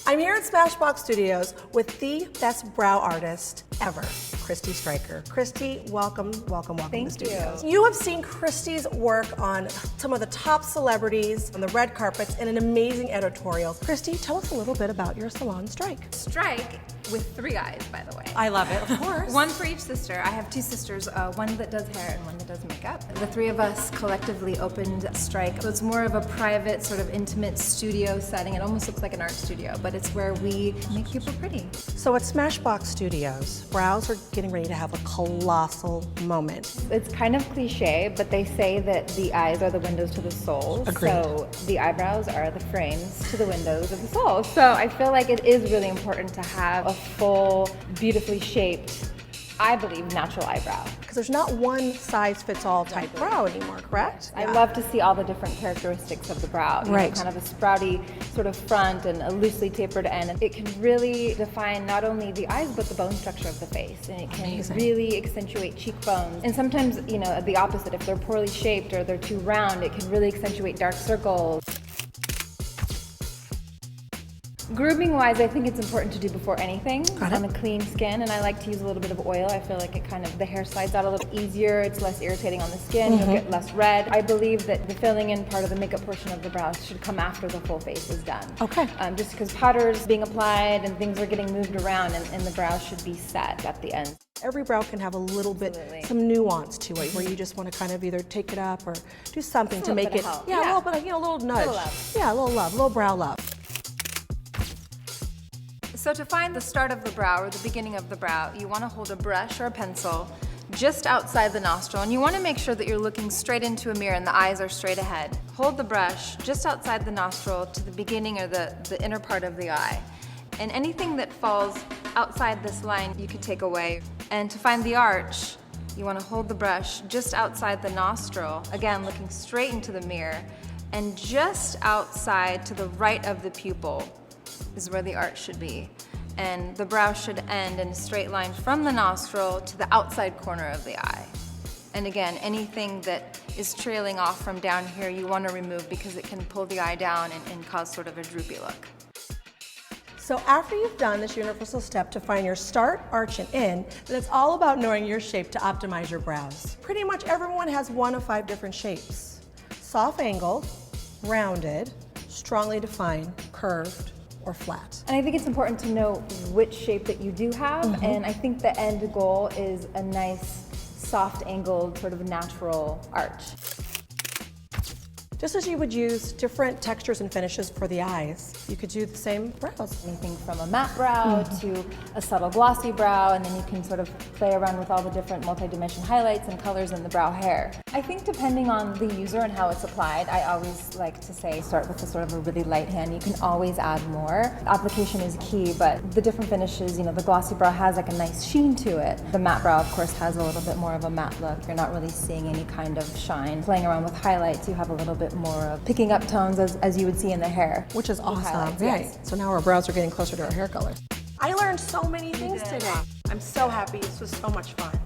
I'm here at Smashbox Studios with the best brow artist ever, Kristie Streicher'a. Kristie, welcome to the studios. You have seen Kristie's work on some of the top celebrities on the red carpets and in amazing editorials. Kristie, tell us a little bit about your salon, Streich. Streich with 3 eyes, by the way. I love it, of course. One for each sister. I have 2 sisters, one that does hair and one that does makeup. The 3 of us collectively opened Streich. So it's more of a private, sort of intimate studio setting. It almost looks like an art studio, but it's where we make people pretty. So at Smashbox Studios, brows are getting ready to have a colossal moment. It's kind of cliche, but they say that the eyes are the windows to the soul. Agreed. So the eyebrows are the frames to the windows of the soul. So I feel like it is really important to have a full, beautifully shaped, I believe, natural eyebrow. Because there's not one size fits all type brow anymore, correct? I love to see all the different characteristics of the brow. You Right. know, kind of a sprouty sort of front and a loosely tapered end. It can really define not only the eyes, but the bone structure of the face. And it can Amazing. really accentuate cheekbones. And sometimes, you know, the opposite, if they're poorly shaped or they're too round, it can really accentuate dark circles. Grooming wise, I think it's important to do before anything on a clean skin, and I like to use a little bit of oil. I feel like it kind of, the hair slides out a little easier, it's less irritating on the skin, you'll get less red. I believe that the filling in part of the makeup portion of the brows should come after the full face is done. Okay. Just because powder's being applied and things are getting moved around and the brows should be set at the end. Every brow can have a little bit, Absolutely. some nuance to it, where you just want to kind of either take it up or do something to make bit it, of help. a little bit of, a little nudge. love. Yeah, a little love, a little brow love. So to find the start of the brow or the beginning of the brow, you want to hold a brush or a pencil just outside the nostril, and you want to make sure that you're looking straight into a mirror and the eyes are straight ahead. Hold the brush just outside the nostril to the beginning or the inner part of the eye. And anything that falls outside this line you could take away. And to find the arch, you want to hold the brush just outside the nostril, again looking straight into the mirror, and just outside to the right of the pupil is where the arch should be. And the brow should end in a straight line from the nostril to the outside corner of the eye. And again, anything that is trailing off from down here you want to remove because it can pull the eye down and cause sort of a droopy look. So after you've done this universal step to find your start, arch, and end, then it's all about knowing your shape to optimize your brows. Pretty much everyone has 1 of 5 different shapes. Soft angled, rounded, strongly defined, curved, or flat. And I think it's important to know which shape that you do have, and I think the end goal is a nice, soft angled, sort of natural arch. Just as you would use different textures and finishes for the eyes, you could do the same brows. Anything from a matte brow to a subtle glossy brow, and then you can sort of play around with all the different multi-dimension highlights and colors in the brow hair. I think depending on the user and how it's applied, I always like to say start with a sort of a really light hand. You can always add more. Application is key, but the different finishes, you know, the glossy brow has like a nice sheen to it. The matte brow, of course, has a little bit more of a matte look. You're not really seeing any kind of shine. Playing around with highlights, you have a little bit more of picking up tones as you would see in the hair. Which is awesome, highlights, right? yes. So now our brows are getting closer to our hair color. I learned so many things today. I'm so happy. This was so much fun.